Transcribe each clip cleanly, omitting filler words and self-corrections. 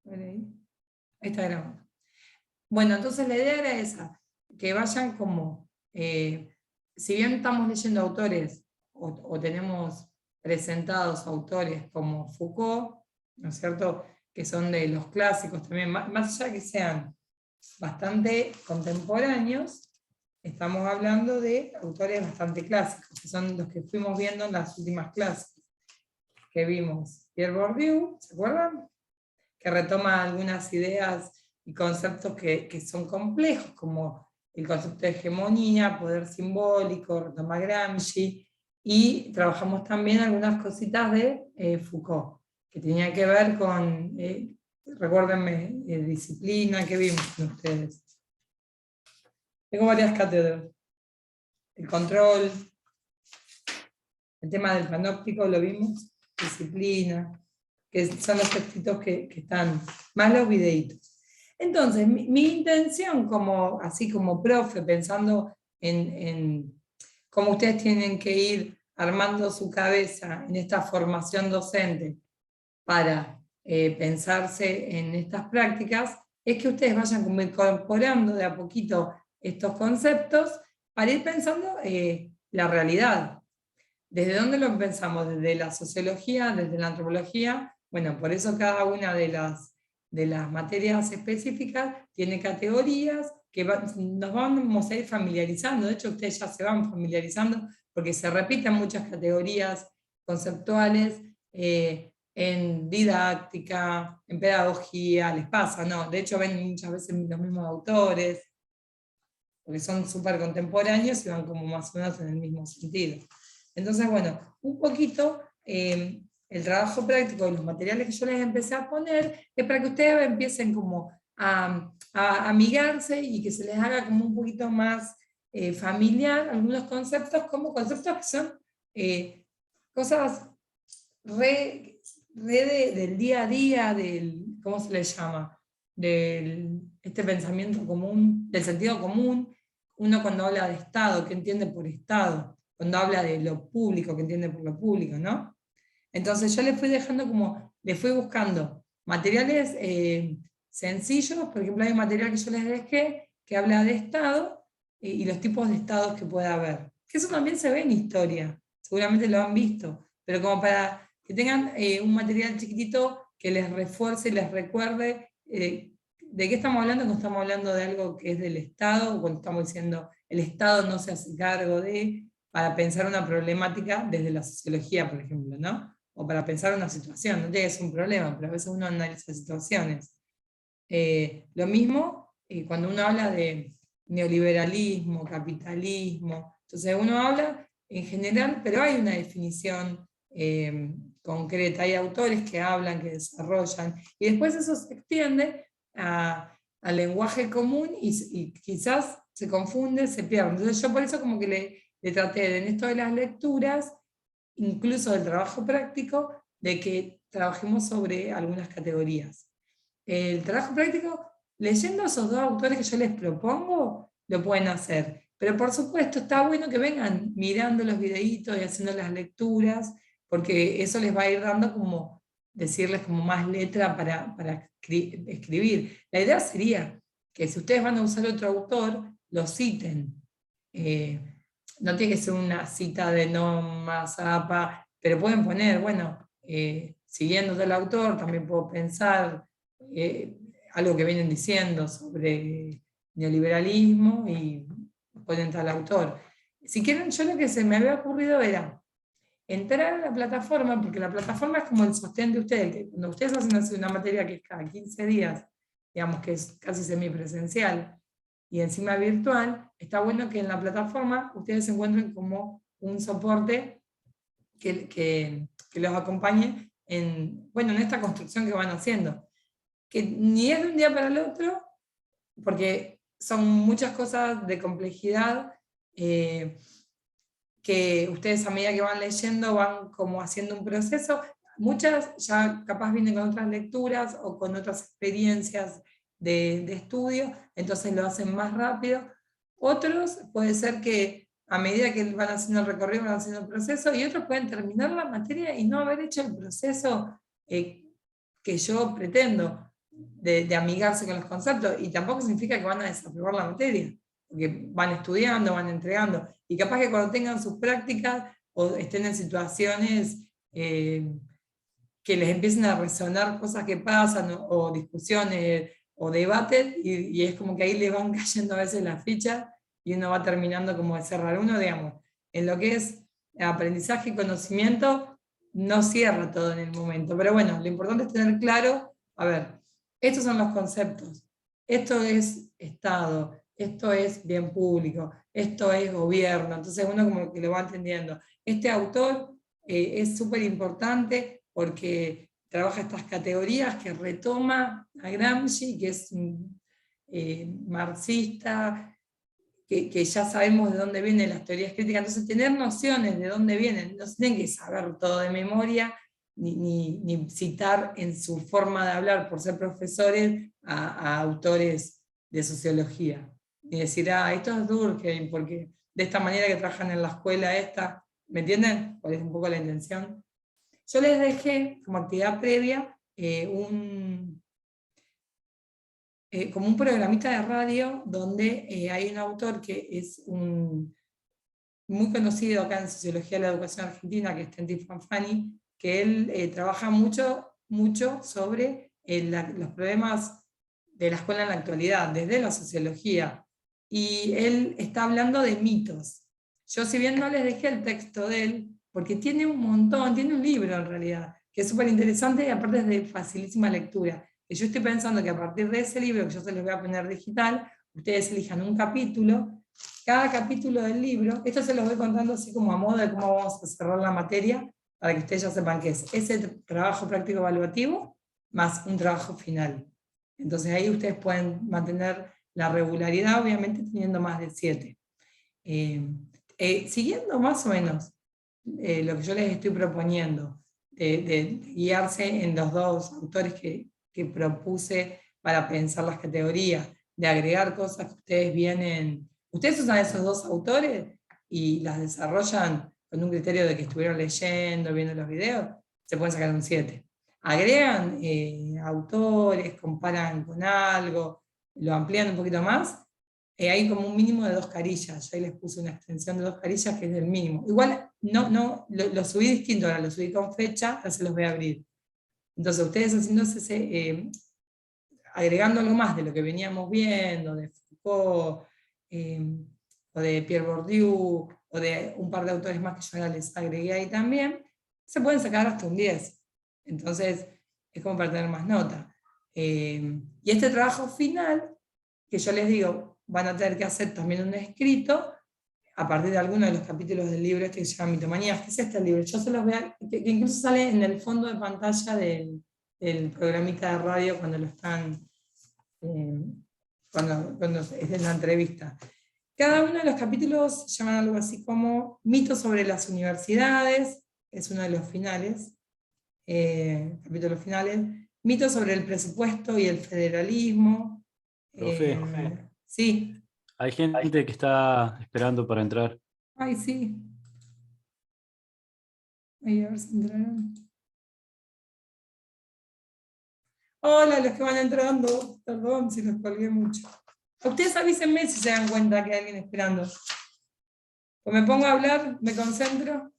A ver ahí. Ahí está grabando. Bueno, entonces la idea era esa, que vayan como, si bien estamos leyendo autores, o tenemos presentados autores como Foucault, ¿no es cierto?, que son de los clásicos también, más allá que sean bastante contemporáneos, estamos hablando de autores bastante clásicos, que son los que fuimos viendo en las últimas clases, que vimos Pierre Bourdieu, ¿se acuerdan?, que retoma algunas ideas y conceptos que son complejos, como el concepto de hegemonía, poder simbólico, retoma Gramsci, y trabajamos también algunas cositas de Foucault, que tenía que ver con, recuérdenme, disciplina, que vimos con ustedes. Tengo varias cátedras. El control, el tema del panóptico lo vimos, disciplina, que son los textitos que están, más los videitos. Entonces, mi intención, así como profe, pensando en cómo ustedes tienen que ir armando su cabeza en esta formación docente para pensarse en estas prácticas, es que ustedes vayan como incorporando de a poquito estos conceptos para ir pensando la realidad. ¿Desde dónde lo pensamos? Desde la sociología, desde la antropología. Bueno, por eso cada una de las materias específicas tiene categorías que nos vamos a ir familiarizando. De hecho, ustedes ya se van familiarizando porque se repiten muchas categorías conceptuales en didáctica, en pedagogía, les pasa, ¿no? De hecho, ven muchas veces los mismos autores, porque son súper contemporáneos y van como más o menos en el mismo sentido. Entonces, bueno, un poquito el trabajo práctico de los materiales que yo les empecé a poner es para que ustedes empiecen como a amigarse y que se les haga como un poquito más familiar algunos conceptos, como conceptos que son cosas del día a día, ¿cómo se le llama? Este pensamiento común, del sentido común. Uno cuando habla de Estado, ¿qué entiende por Estado? Cuando habla de lo público, ¿qué entiende por lo público, no? Entonces yo les fui dejando como, les fui buscando materiales sencillos. Por ejemplo, hay un material que yo les dejé que habla de Estado y los tipos de Estados que puede haber. Que eso también se ve en historia, seguramente lo han visto, pero como para que tengan un material chiquitito que les refuerce y les recuerde de qué estamos hablando, cuando estamos hablando de algo que es del Estado, o cuando estamos diciendo el Estado no se hace cargo para pensar una problemática desde la sociología, por ejemplo, ¿no? O para pensar una situación, no tiene que ser un problema, pero a veces uno analiza situaciones. Lo mismo cuando uno habla de neoliberalismo, capitalismo, entonces uno habla en general, pero hay una definición concreta, hay autores que hablan, que desarrollan, y después eso se extiende al lenguaje común y quizás se confunde, se pierde. Entonces yo por eso como que le traté en esto de las lecturas, incluso del trabajo práctico, de que trabajemos sobre algunas categorías. El trabajo práctico, leyendo esos dos autores que yo les propongo, lo pueden hacer. Pero por supuesto está bueno que vengan mirando los videitos y haciendo las lecturas, porque eso les va a ir dando como, decirles como más letra para escribir. La idea sería que si ustedes van a usar otro autor, lo citen. No tiene que ser una cita de Noma, Zappa, pero pueden poner, bueno, siguiendo del autor, también puedo pensar algo que vienen diciendo sobre neoliberalismo y ponen tal autor. Si quieren, yo lo que se me había ocurrido era entrar a la plataforma, porque la plataforma es como el sostén de ustedes, que cuando ustedes hacen así una materia que es cada 15 días, digamos que es casi semipresencial, y encima virtual, está bueno que en la plataforma ustedes se encuentren como un soporte que los acompañe en esta construcción que van haciendo. Que ni es de un día para el otro, porque son muchas cosas de complejidad que ustedes a medida que van leyendo van como haciendo un proceso. Muchas ya capaz vienen con otras lecturas o con otras experiencias de estudio, entonces lo hacen más rápido. Otros puede ser que a medida que van haciendo el recorrido van haciendo el proceso, y otros pueden terminar la materia y no haber hecho el proceso que yo pretendo. de amigarse con los conceptos, y tampoco significa que van a desaprobar la materia, porque van estudiando, van entregando, y capaz que cuando tengan sus prácticas o estén en situaciones que les empiecen a resonar cosas que pasan, o discusiones, o debates, y es como que ahí le van cayendo a veces las fichas, y uno va terminando como de cerrar. Uno, digamos, en lo que es aprendizaje y conocimiento, no cierra todo en el momento, pero bueno, lo importante es tener claro, a ver, estos son los conceptos, esto es Estado, esto es bien público, esto es gobierno, entonces uno como que lo va entendiendo. Este autor es súper importante porque trabaja estas categorías que retoma a Gramsci, que es marxista, que ya sabemos de dónde vienen las teorías críticas, entonces tener nociones de dónde vienen, no se tienen que saber todo de memoria, ni citar en su forma de hablar por ser profesores a autores de sociología, ni decir, esto es Durkheim, porque de esta manera que trabajan en la escuela esta, ¿me entienden? ¿Cuál es un poco la intención? Yo les dejé como actividad previa como un programita de radio donde hay un autor que es muy conocido acá en Sociología de la Educación Argentina, que es Tenti Fanfani, que él trabaja mucho, mucho sobre los problemas de la escuela en la actualidad, desde la sociología. Y él está hablando de mitos. Yo, si bien no les dejé el texto de él, porque tiene un montón, tiene un libro en realidad, que es súper interesante y aparte es de facilísima lectura. Y yo estoy pensando que a partir de ese libro, que yo se los voy a poner digital, ustedes elijan un capítulo, cada capítulo del libro, esto se los voy contando así como a modo de cómo vamos a cerrar la materia, para que ustedes ya sepan qué es ese trabajo práctico evaluativo más un trabajo final. Entonces ahí ustedes pueden mantener la regularidad, obviamente teniendo más de 7. Siguiendo más o menos lo que yo les estoy proponiendo, de guiarse en los dos autores que propuse para pensar las categorías, de agregar cosas que ustedes vienen, ustedes usan esos dos autores y las desarrollan con un criterio de que estuvieron leyendo, viendo los videos, se pueden sacar un 7. Agregan autores, comparan con algo, lo amplían un poquito más, hay como un mínimo de 2 carillas. Yo ahí les puse una extensión de 2 carillas que es del mínimo. Igual lo subí distinto, ahora lo subí con fecha, ahora se los voy a abrir. Entonces ustedes haciéndose, agregando algo más de lo que veníamos viendo, de Foucault, o de Pierre Bourdieu, o de un par de autores más que yo ahora les agregué ahí también, se pueden sacar hasta un 10. Entonces es como para tener más nota. Y este trabajo final, que yo les digo, van a tener que hacer también un escrito a partir de alguno de los capítulos del libro este que se llama Mitomanías, que es este libro. Yo se los voy a, que incluso sale en el fondo de pantalla del programita de radio cuando lo están, cuando es en la entrevista. Cada uno de los capítulos se llaman algo así como Mitos sobre las universidades, es uno de los finales, capítulos finales, Mitos sobre el presupuesto y el federalismo. Profe, Sí. hay gente que está esperando para entrar. Ay, sí. Ay, a ver si entraron. Hola, los que van entrando. Perdón si los colgué mucho. Ustedes avísenme si se dan cuenta que hay alguien esperando. O me pongo a hablar, me concentro.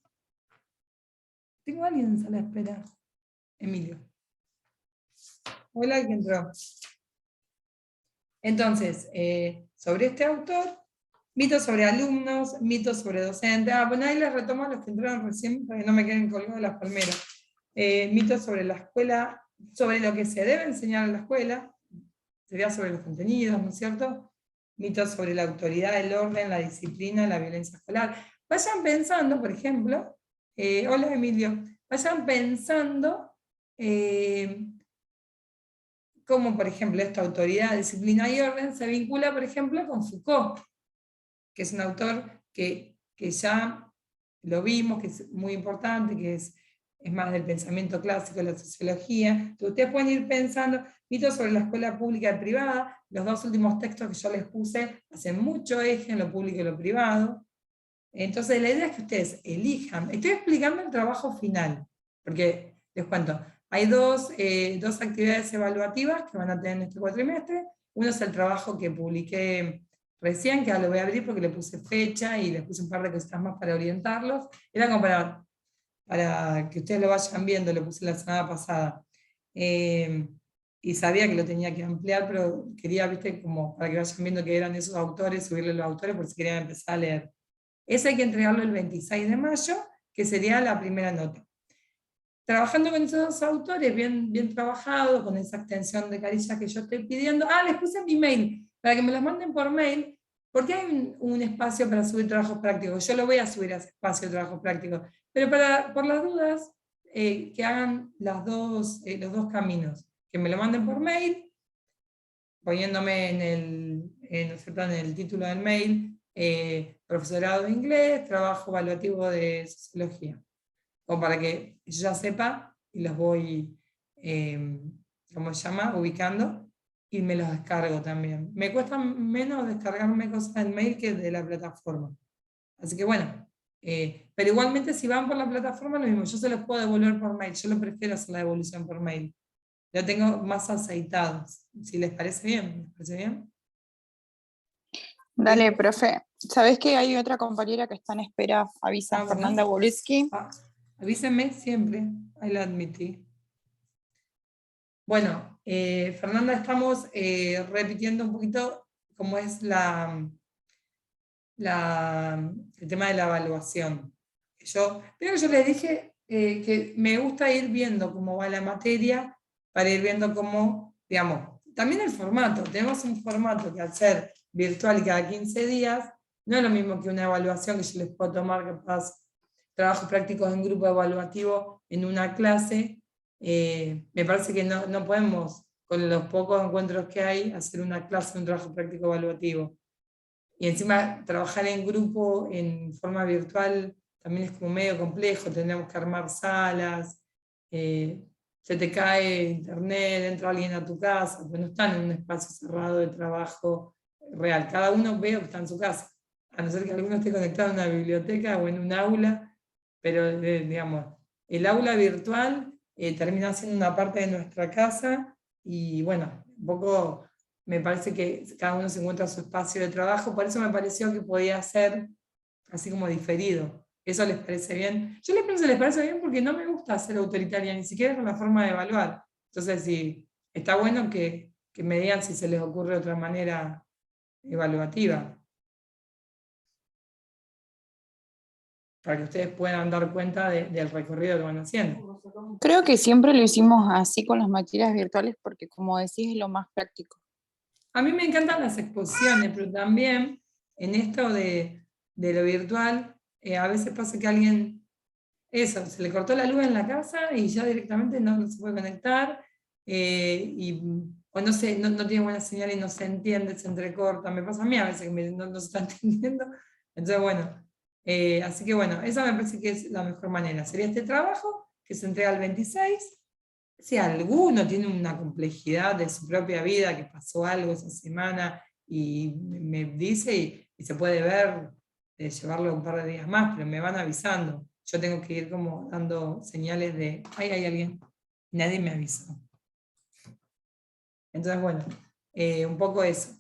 Tengo a alguien en sala de espera. Emilio. Hola, ¿quién entró? Entonces, sobre este autor, mitos sobre alumnos, mitos sobre docentes. Bueno, ahí les retomo a los que entraron recién para que no me queden colgados las palmeras. Mitos sobre la escuela, sobre lo que se debe enseñar en la escuela, sería sobre los contenidos, ¿no es cierto? Mitos sobre la autoridad, el orden, la disciplina, la violencia escolar. Vayan pensando, por ejemplo, hola Emilio, vayan pensando cómo, por ejemplo, esta autoridad, disciplina y orden se vincula, por ejemplo, con Foucault, que es un autor que ya lo vimos, que es muy importante, que es más del pensamiento clásico de la sociología. Entonces, ustedes pueden ir pensando mitos sobre la escuela pública y privada. Los 2 últimos textos que yo les puse hacen mucho eje en lo público y lo privado. Entonces la idea es que ustedes elijan, estoy explicando el trabajo final, porque les cuento, Hay dos actividades evaluativas que van a tener en este cuatrimestre. Uno es el trabajo que publiqué recién, que ahora lo voy a abrir porque le puse fecha y le puse un par de cositas más para orientarlos. Era como para que ustedes lo vayan viendo, lo puse la semana pasada. Y sabía que lo tenía que ampliar, pero quería, viste, como para que vayan viendo que eran esos autores, subirle los autores por si querían empezar a leer. Ese hay que entregarlo el 26 de mayo, que sería la primera nota. Trabajando con esos dos autores, bien trabajados, con esa extensión de carilla que yo estoy pidiendo. Les puse mi mail, para que me los manden por mail, porque hay un espacio para subir trabajos prácticos. Yo lo voy a subir a ese espacio de trabajos prácticos, pero por las dudas, que hagan los dos caminos. Que me lo manden por mail, poniéndome en el título del mail, profesorado de inglés, trabajo evaluativo de sociología. O para que yo ya sepa y los voy, ¿cómo se llama?, ubicando, y me los descargo también. Me cuesta menos descargarme cosas del mail que de la plataforma. Así que bueno, pero igualmente si van por la plataforma, lo mismo, yo se los puedo devolver por mail, yo lo prefiero hacer la devolución por mail. Lo tengo más aceitados, si les parece bien. ¿Les parece bien? Dale, profe. ¿Sabés que hay otra compañera que está en espera? Avisa, Fernanda Bolitsky. Avísenme siempre, ahí la admití. Bueno, Fernanda, estamos repitiendo un poquito cómo es el tema de la evaluación. Pero yo les dije que me gusta ir viendo cómo va la materia, para ir viendo cómo, digamos, también el formato. Tenemos un formato que al ser virtual cada 15 días, no es lo mismo que una evaluación que yo les puedo tomar capaz trabajos prácticos en grupo evaluativo en una clase. Me parece que no podemos, con los pocos encuentros que hay, hacer una clase, un trabajo práctico evaluativo. Y encima trabajar en grupo en forma virtual también es como medio complejo, tendríamos que armar salas, se te cae internet, entra alguien a tu casa, pues no están en un espacio cerrado de trabajo real, cada uno ve que está en su casa, a no ser que alguno esté conectado a una biblioteca o en un aula, pero digamos, el aula virtual termina siendo una parte de nuestra casa y bueno, un poco me parece que cada uno se encuentra su espacio de trabajo, por eso me pareció que podía ser así como diferido. ¿Eso les parece bien? Yo les pienso que les parece bien porque no me gusta ser autoritaria, ni siquiera con la forma de evaluar. Entonces, sí, está bueno que me digan si se les ocurre otra manera evaluativa, para que ustedes puedan dar cuenta del recorrido que van haciendo. Creo que siempre lo hicimos así con las materias virtuales porque, como decís, es lo más práctico. A mí me encantan las exposiciones, pero también en esto de lo virtual, a veces pasa que alguien, se le cortó la luz en la casa y ya directamente no se puede conectar, o no tiene buena señal y no se entiende, se entrecorta. Me pasa a mí a veces que no se está entendiendo. Entonces, bueno, así que bueno, esa me parece que es la mejor manera. Sería este trabajo que se entrega el 26. Si alguno tiene una complejidad de su propia vida, que pasó algo esa semana, y me dice, y se puede ver, llevarlo un par de días más, pero me van avisando. Yo tengo que ir como dando señales de, ay, hay alguien, nadie me avisó. Entonces, bueno, un poco eso.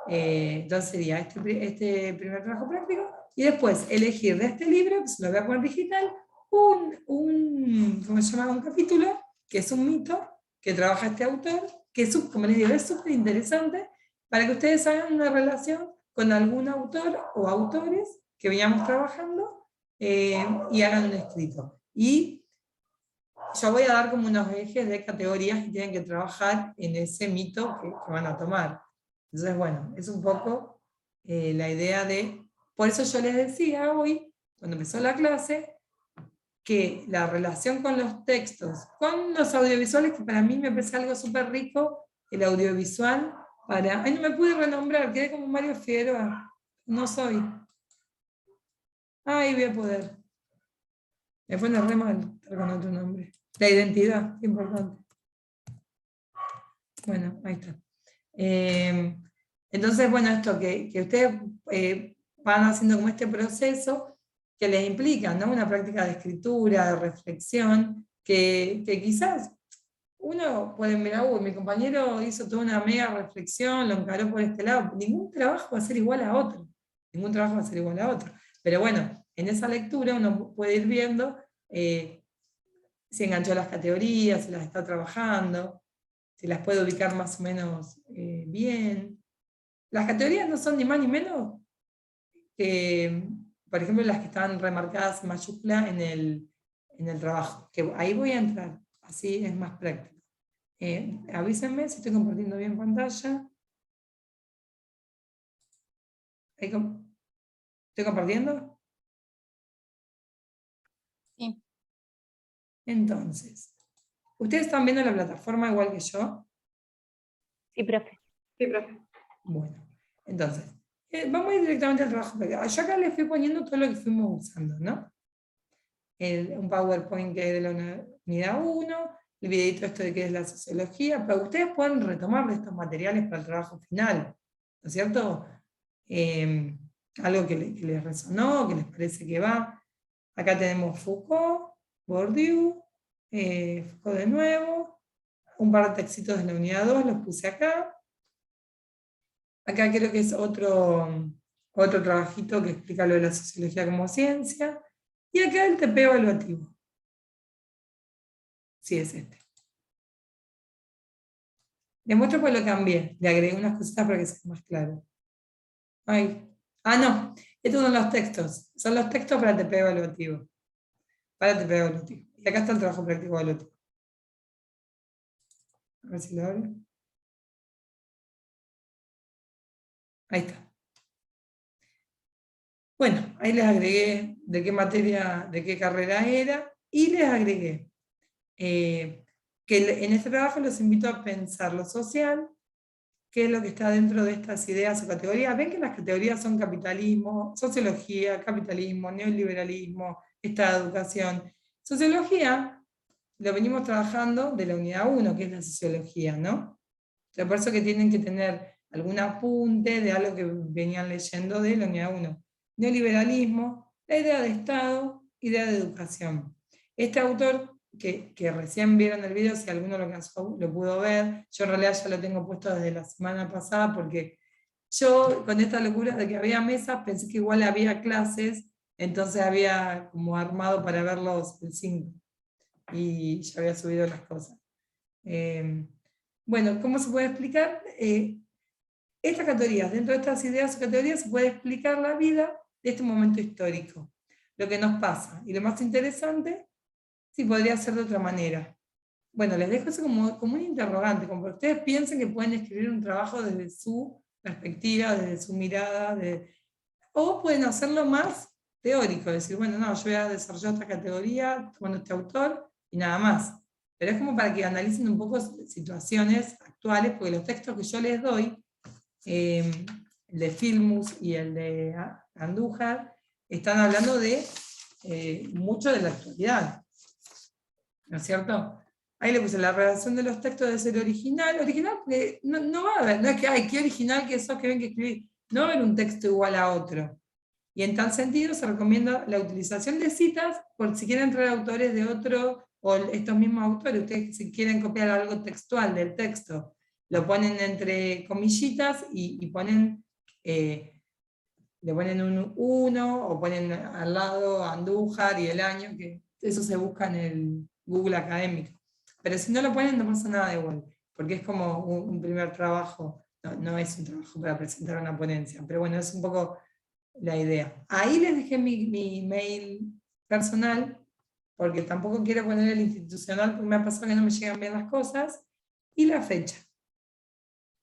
Entonces sería este primer trabajo práctico, y después elegir de este libro, que se lo voy a poner digital, ¿cómo se llama? Un capítulo, que es un mito, que trabaja este autor, que es, como les digo, es súper interesante, para que ustedes hagan una relación con algún autor o autores que veníamos trabajando, y hagan un escrito. Y yo voy a dar como unos ejes de categorías que tienen que trabajar en ese mito que van a tomar. Entonces, bueno, es un poco la idea de... Por eso yo les decía hoy, cuando empezó la clase, que la relación con los textos, con los audiovisuales, que para mí me parece algo súper rico, el audiovisual, para... Ay, no me pude renombrar, quedé como Mario Figueroa. No soy. Ay, voy a poder. Me pone re mal estar con otro nombre. La identidad, importante. Bueno, ahí está. Entonces, bueno, esto que ustedes van haciendo como este proceso que les implica, ¿no? Una práctica de escritura, de reflexión, que quizás uno puede mirar, uy, mi compañero hizo toda una mega reflexión, lo encaró por este lado. Ningún trabajo va a ser igual a otro. Ningún trabajo va a ser igual a otro. Pero bueno, en esa lectura uno puede ir viendo si enganchó las categorías, si las está trabajando, si las puede ubicar más o menos bien. Las categorías no son ni más ni menos que, por ejemplo, las que están remarcadas en mayúscula en el trabajo, que ahí voy a entrar, así es más práctico. Avísenme si estoy compartiendo bien pantalla. ¿Estoy compartiendo? Sí. Entonces, ¿ustedes están viendo la plataforma igual que yo? Sí, profe. Sí, profe. Bueno, entonces, vamos a ir directamente al trabajo. Yo acá les fui poniendo todo lo que fuimos usando, ¿no? Un PowerPoint que es de la unidad 1, el videito esto de qué es la sociología, pero ustedes pueden retomar de estos materiales para el trabajo final, ¿no es cierto? Algo que les resonó, que les parece que va. Acá tenemos Foucault, Bourdieu, Foucault de nuevo, un par de textitos de la unidad 2 los puse acá. Acá creo que es otro trabajito que explica lo de la sociología como ciencia. Y acá el TP evaluativo. Sí, es este. Les muestro por lo cambié. Le agregué unas cositas para que sea más claro. No. Estos son los textos. Son los textos para TP evaluativo. Para TP evaluativo. Y acá está el trabajo práctico evaluativo. A ver si lo abro. Ahí está. Bueno, ahí les agregué de qué materia, de qué carrera era, y les agregué que en este trabajo los invito a pensar lo social, qué es lo que está dentro de estas ideas o categorías. Ven que las categorías son capitalismo, sociología, capitalismo, neoliberalismo, estado de educación. Sociología lo venimos trabajando de la unidad 1, que es la sociología, ¿no? O sea, por eso que tienen que tener algún apunte de algo que venían leyendo de la unidad 1. Neoliberalismo, la idea de Estado, idea de educación. Este autor, que recién vieron el video, si alguno lo pudo ver, yo en realidad ya lo tengo puesto desde la semana pasada, porque yo con esta locura de que había mesas, pensé que igual había clases, entonces había como armado para verlos el 5, y ya había subido las cosas. Bueno, ¿cómo se puede explicar? Estas categorías, dentro de estas ideas o categorías, se puede explicar la vida de este momento histórico, lo que nos pasa. Y lo más interesante, si podría ser de otra manera. Bueno, les dejo eso como un interrogante, como que ustedes piensen que pueden escribir un trabajo desde su perspectiva, desde su mirada, o pueden hacerlo más teórico, decir, bueno, no, yo voy a desarrollar esta categoría tomando este autor y nada más. Pero es como para que analicen un poco situaciones actuales, porque los textos que yo les doy, el de Filmus y el de Andújar, están hablando de mucho de la actualidad, ¿no es cierto? Ahí le puse la redacción de los textos de ser original porque no va a haber, no es que, ay, qué original que sos, que ven que escribí, no va a haber un texto igual a otro. Y en tal sentido se recomienda la utilización de citas, por si quieren traer autores de otro, o estos mismos autores, ustedes si quieren copiar algo textual del texto, lo ponen entre comillitas y ponen, le ponen un 1, o ponen al lado Andújar y el año, que eso se busca en el Google académico. Pero si no lo ponen no pasa nada igual, porque es como un primer trabajo, no es un trabajo para presentar una ponencia, pero bueno, es un poco la idea. Ahí les dejé mi mail personal, porque tampoco quiero poner el institucional, porque me ha pasado que no me llegan bien las cosas, y la fecha.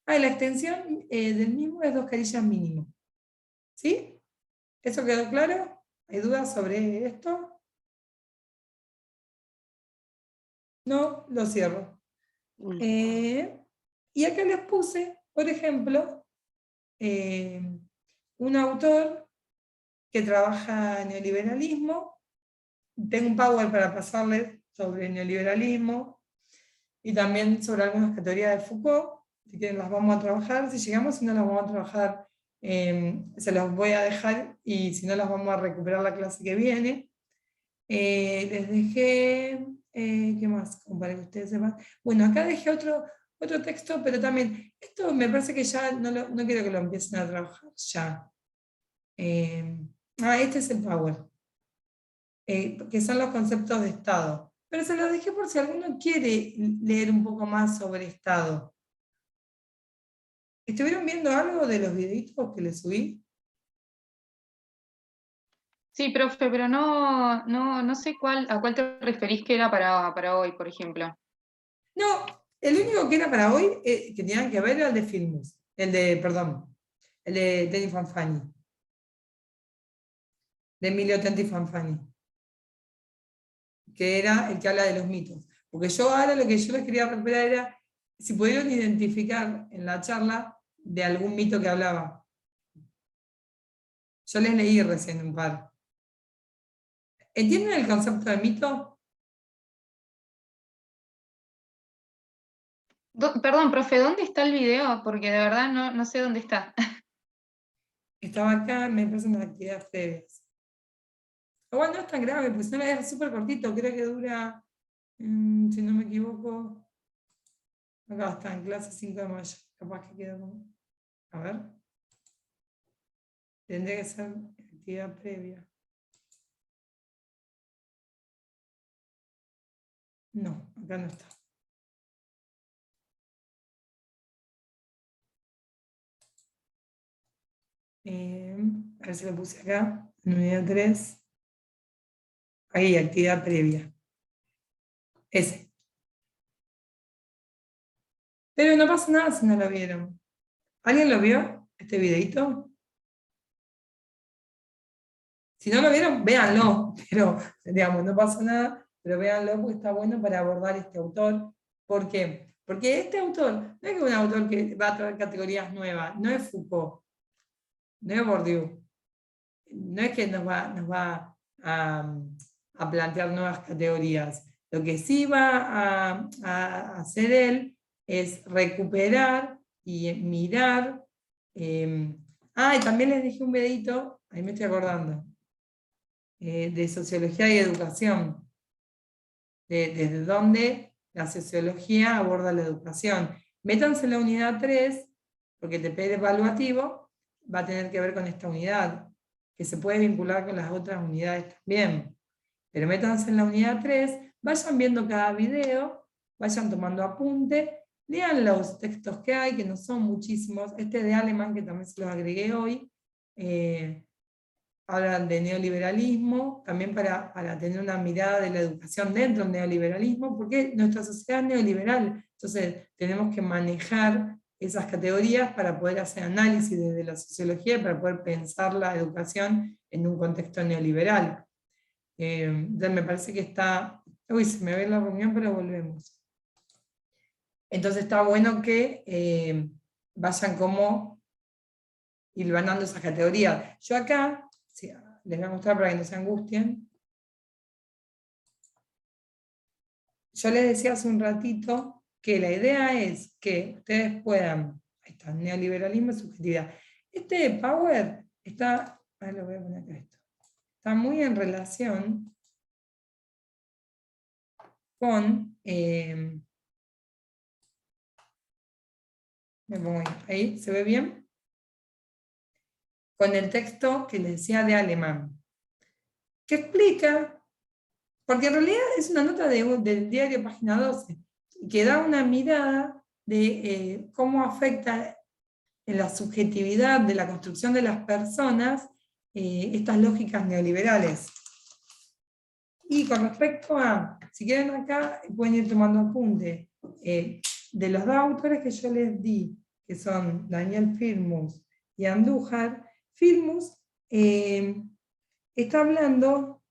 La extensión del mismo es 2 carillas mínimo. ¿Sí? ¿Eso quedó claro? ¿Hay dudas sobre esto? No, lo cierro. Y acá les puse, por ejemplo, un autor que trabaja en neoliberalismo. Tengo un PowerPoint para pasarles sobre neoliberalismo y también sobre algunas categorías de Foucault. Si quieren las vamos a trabajar, si llegamos, si no las vamos a trabajar, se los voy a dejar, y si no las vamos a recuperar la clase que viene. Les dejé ¿qué más? Como para que ustedes sepan. Bueno, acá dejé otro texto, pero también, esto me parece que ya no quiero que lo empiecen a trabajar ya. Este es el Power, que son los conceptos de Estado. Pero se los dejé por si alguno quiere leer un poco más sobre Estado. ¿Estuvieron viendo algo de los videitos que les subí? Sí, profe, pero no sé a cuál te referís que era para hoy, por ejemplo. No, el único que era para hoy, que tenían que ver, era el de Filmus. El de Tenny Fanfani. De Emilio Tenny Fanfani. Que era el que habla de los mitos. Porque yo ahora lo que yo les quería recuperar era si pudieron identificar en la charla de algún mito que hablaba. Yo les leí recién un par. ¿Entienden el concepto de mito? Perdón, profe, ¿dónde está el video? Porque de verdad no sé dónde está. Estaba acá, me parece en las actividades previas. Igual no es tan grave, pues no es súper cortito, creo que dura, si no me equivoco, acá está, en clase 5 de mayo, capaz que queda como, a ver, tendría que ser actividad previa. No, acá no está. A ver si lo puse acá, en unidad 3. Ahí, actividad previa. Ese. Pero no pasa nada si no lo vieron. ¿Alguien lo vio, este videito? Si no lo vieron, véanlo, pero digamos, no pasa nada, pero véanlo porque está bueno para abordar este autor. ¿Por qué? Porque este autor no es que un autor que va a traer categorías nuevas, no es Foucault, no es Bourdieu, no es que nos va a plantear nuevas categorías. Lo que sí va a hacer él es recuperar y mirar. Y también les dejé un videito, ahí me estoy acordando, de sociología y educación, desde donde la sociología aborda la educación. Métanse en la unidad 3, porque el TPR evaluativo va a tener que ver con esta unidad, que se puede vincular con las otras unidades también. Pero métanse en la unidad 3, vayan viendo cada video, vayan tomando apunte, lean los textos que hay, que no son muchísimos. Este de Alemán, que también se los agregué hoy, hablan de neoliberalismo, también para tener una mirada de la educación dentro del neoliberalismo, porque nuestra sociedad es neoliberal, entonces tenemos que manejar esas categorías para poder hacer análisis desde la sociología, para poder pensar la educación en un contexto neoliberal. Entonces me parece que está... Uy, se me ve la reunión, pero volvemos. Entonces está bueno que vayan como hilvanando esas categorías. Yo acá, sí, les voy a mostrar para que no se angustien. Yo les decía hace un ratito que la idea es que ustedes puedan, ahí está, neoliberalismo y subjetividad. Este Power está, lo voy a poner acá esto, está muy en relación con, me pongo ahí, ¿se ve bien? Con el texto que les decía de Alemán, que explica, porque en realidad es una nota del diario Página 12, que da una mirada de cómo afecta en la subjetividad de la construcción de las personas estas lógicas neoliberales. Y con respecto a, si quieren acá, pueden ir tomando apunte, de los dos autores que yo les di, que son Daniel Filmus y Andújar, Filmus está hablando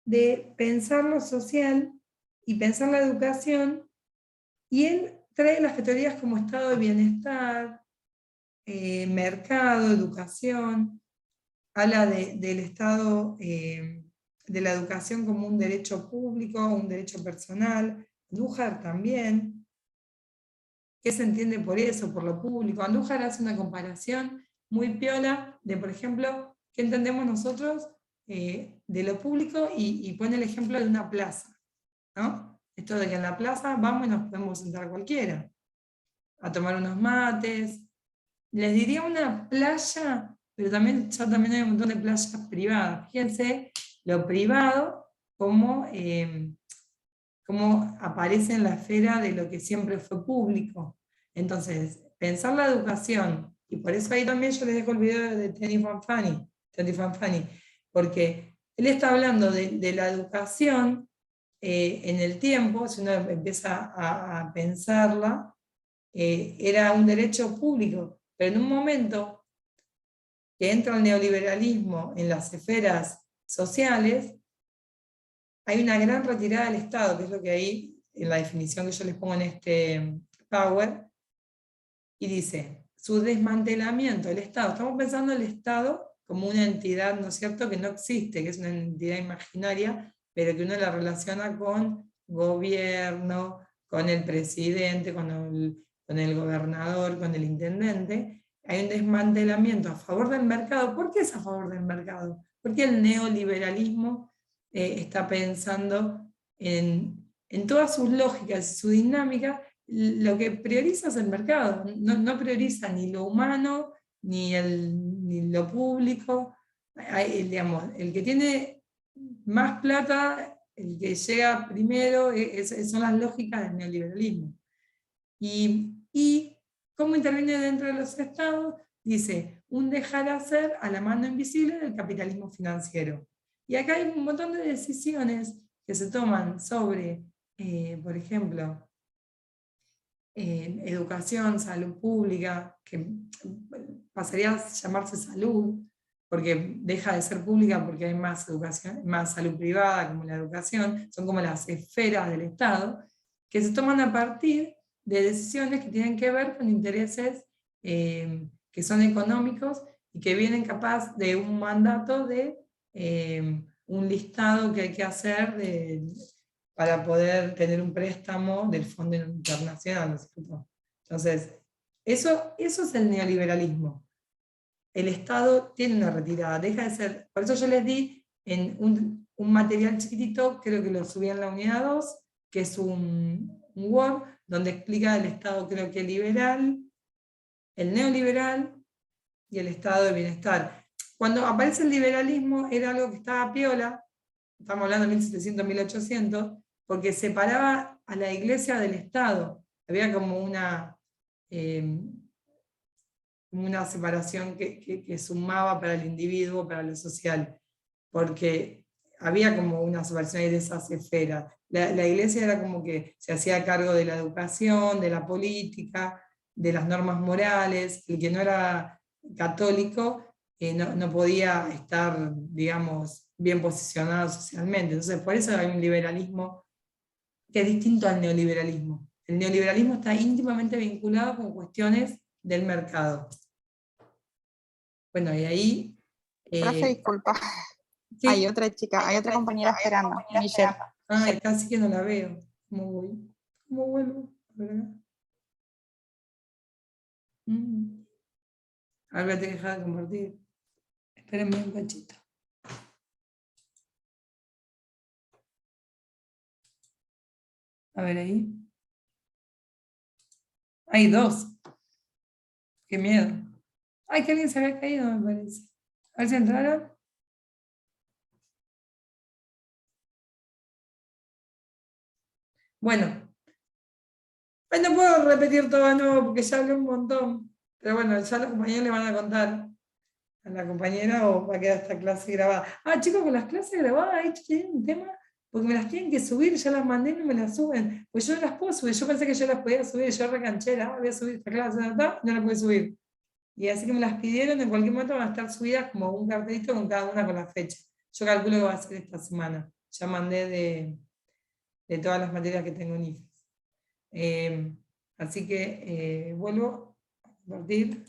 de pensar lo social y pensar la educación, y él trae las categorías como estado de bienestar, mercado, educación, habla del estado de la educación como un derecho público, un derecho personal. Andújar también. ¿Qué se entiende por eso, por lo público? Andújar hace una comparación muy piola de, por ejemplo, ¿qué entendemos nosotros de lo público? Y pone el ejemplo de una plaza, ¿no? esto de que en la plaza vamos y nos podemos sentar cualquiera, a tomar unos mates. Les diría una playa, pero también, ya también hay un montón de playas privadas. Fíjense lo privado, cómo aparece en la esfera de lo que siempre fue público. Entonces, pensar la educación, y por eso ahí también yo les dejo el video de Teddy Fanfani, porque él está hablando de la educación en el tiempo, si uno empieza a pensarla, era un derecho público, pero en un momento que entra el neoliberalismo en las esferas sociales, hay una gran retirada del Estado, que es lo que ahí, en la definición que yo les pongo en este Power, y dice, su desmantelamiento del Estado. Estamos pensando en el Estado como una entidad, ¿no es cierto?, que no existe, que es una entidad imaginaria, pero que uno la relaciona con gobierno, con el presidente, con el gobernador, con el intendente. Hay un desmantelamiento a favor del mercado. ¿Por qué es a favor del mercado? Porque el neoliberalismo está pensando en todas sus lógicas y su dinámica. Lo que prioriza es el mercado, no prioriza ni lo humano, ni lo público. Digamos, el que tiene más plata, el que llega primero, son las lógicas del neoliberalismo. Y cómo interviene dentro de los estados, dice, un dejar hacer a la mano invisible del capitalismo financiero. Y acá hay un montón de decisiones que se toman sobre, por ejemplo, educación, salud pública, que pasaría a llamarse salud, porque deja de ser pública porque hay más educación, más salud privada, como la educación, son como las esferas del Estado, que se toman a partir de decisiones que tienen que ver con intereses que son económicos y que vienen capaz de un mandato de un listado que hay que hacer para poder tener un préstamo del Fondo Internacional, ¿no es cierto? Entonces, eso es el neoliberalismo. El Estado tiene una retirada, deja de ser, por eso yo les di en un material chiquitito, creo que lo subí en la unidad 2, que es un Word, donde explica el Estado, creo que liberal, el neoliberal y el Estado de bienestar. Cuando aparece el liberalismo era algo que estaba piola, estamos hablando de 1700, 1800, porque separaba a la iglesia del Estado. Había como una separación que sumaba para el individuo, para lo social, porque había como una separación ahí de esas esferas. La iglesia era como que se hacía cargo de la educación, de la política, de las normas morales. El que no era católico no podía estar, digamos, bien posicionado socialmente. Entonces, por eso hay un liberalismo que es distinto al neoliberalismo. El neoliberalismo está íntimamente vinculado con cuestiones del mercado. Bueno, y ahí... Profe, disculpa. ¿sí? Hay otra chica, hay otra compañera esperando, Michelle. Ay, casi que no la veo. ¿Cómo voy? ¿Cómo vuelvo? A ver acá. A ver, voy a tener que dejar de compartir. Espérenme un cachito. A ver ahí. Hay dos. Qué miedo. Ay, que alguien se había caído, me parece. A ver si entraron. Bueno. No puedo repetir todo de nuevo porque ya hablé un montón. Pero bueno, ya los compañeros le van a contar a la compañera o va a quedar esta clase grabada. Ah, chicos, con las clases grabadas, ahí tienen un tema, porque me las tienen que subir, ya las mandé y no me las suben. Pues yo no las puedo subir, yo pensé que yo las podía subir, yo recanchera, voy a subir esta clase, no la pude subir. Y así que me las pidieron, en cualquier momento van a estar subidas como un cartelito con cada una con la fecha. Yo calculo que va a ser esta semana. Ya mandé de todas las materias que tengo en IFES. Así que vuelvo a compartir.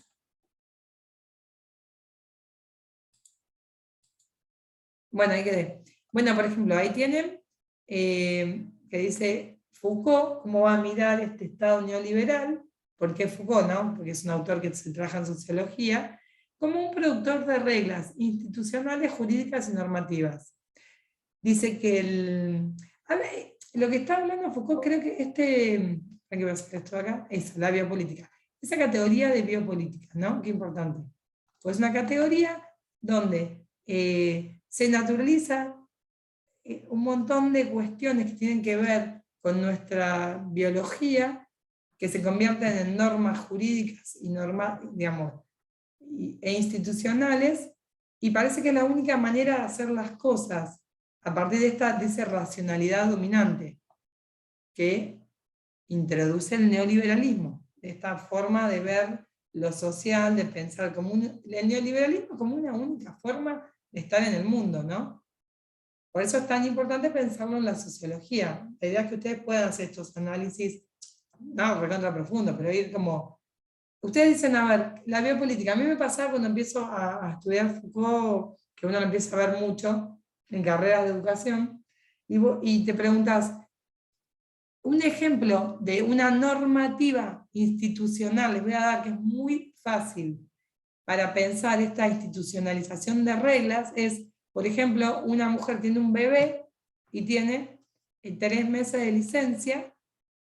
Bueno, ahí quedé. Bueno, por ejemplo, ahí tienen que dice Foucault, cómo va a mirar este Estado neoliberal. ¿Por qué Foucault? ¿No? Porque es un autor que se trabaja en sociología, como un productor de reglas institucionales, jurídicas y normativas. Dice que lo que está hablando Foucault, creo que ¿para qué voy a hacer esto acá? Es la biopolítica. Esa categoría de biopolítica, ¿no? Qué importante. Pues una categoría donde se naturaliza un montón de cuestiones que tienen que ver con nuestra biología, que se convierten en normas jurídicas y e institucionales, y parece que es la única manera de hacer las cosas a partir de esa racionalidad dominante que introduce el neoliberalismo, esta forma de ver lo social, de pensar el neoliberalismo como una única forma de estar en el mundo, ¿no? Por eso es tan importante pensarlo en la sociología. La idea es que ustedes puedan hacer estos análisis, no recontra profundo, pero ir como... Ustedes dicen, a ver, la biopolítica, a mí me pasaba cuando empiezo a estudiar Foucault, que uno lo empieza a ver mucho en carreras de educación, y te preguntas, un ejemplo de una normativa institucional, les voy a dar que es muy fácil para pensar esta institucionalización de reglas, es, por ejemplo, una mujer tiene un bebé y tiene 3 meses de licencia,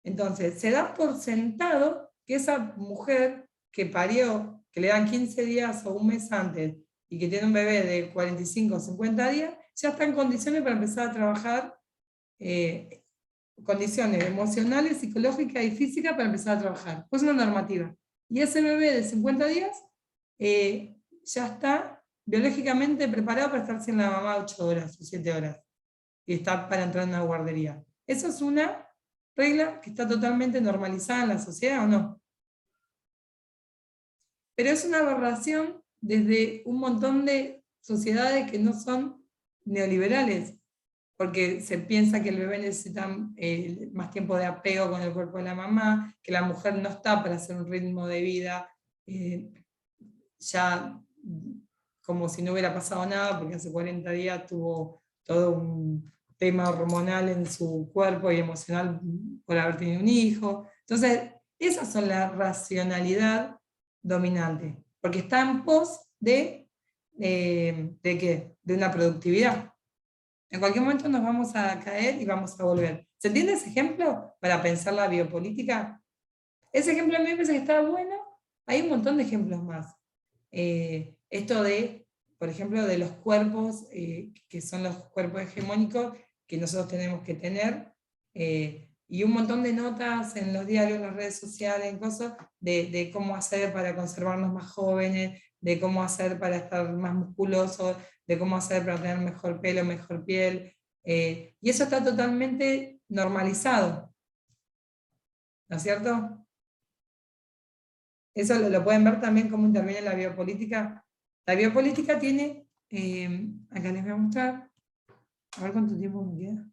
entonces se da por sentado que esa mujer que parió, que le dan 15 días o un mes antes, y que tiene un bebé de 45 o 50 días, ya está en condiciones para empezar a trabajar, condiciones emocionales, psicológicas y físicas para empezar a trabajar. Pues una normativa. Y ese bebé de 50 días ya está biológicamente preparado para estar sin la mamá 8 horas o 7 horas. Y está para entrar en una guardería. ¿Eso es una regla que está totalmente normalizada en la sociedad o no? Pero es una aberración desde un montón de sociedades que no son neoliberales, porque se piensa que el bebé necesita más tiempo de apego con el cuerpo de la mamá, que la mujer no está para hacer un ritmo de vida ya como si no hubiera pasado nada, porque hace 40 días tuvo todo un tema hormonal en su cuerpo y emocional por haber tenido un hijo. Entonces, esas son la racionalidad dominante, porque está en pos ¿de qué? De una productividad. En cualquier momento nos vamos a caer y vamos a volver. ¿Se entiende ese ejemplo para pensar la biopolítica? Ese ejemplo a mí me parece que está bueno. Hay un montón de ejemplos más. Esto de, por ejemplo, de los cuerpos, que son los cuerpos hegemónicos que nosotros tenemos que tener, y un montón de notas en los diarios, en las redes sociales, en cosas, de cómo hacer para conservarnos más jóvenes, de cómo hacer para estar más musculosos, de cómo hacer para tener mejor pelo, mejor piel, y eso está totalmente normalizado, ¿no es cierto? Eso lo pueden ver también cómo interviene la biopolítica. La biopolítica tiene, acá les voy a mostrar, a ver cuánto tiempo me queda.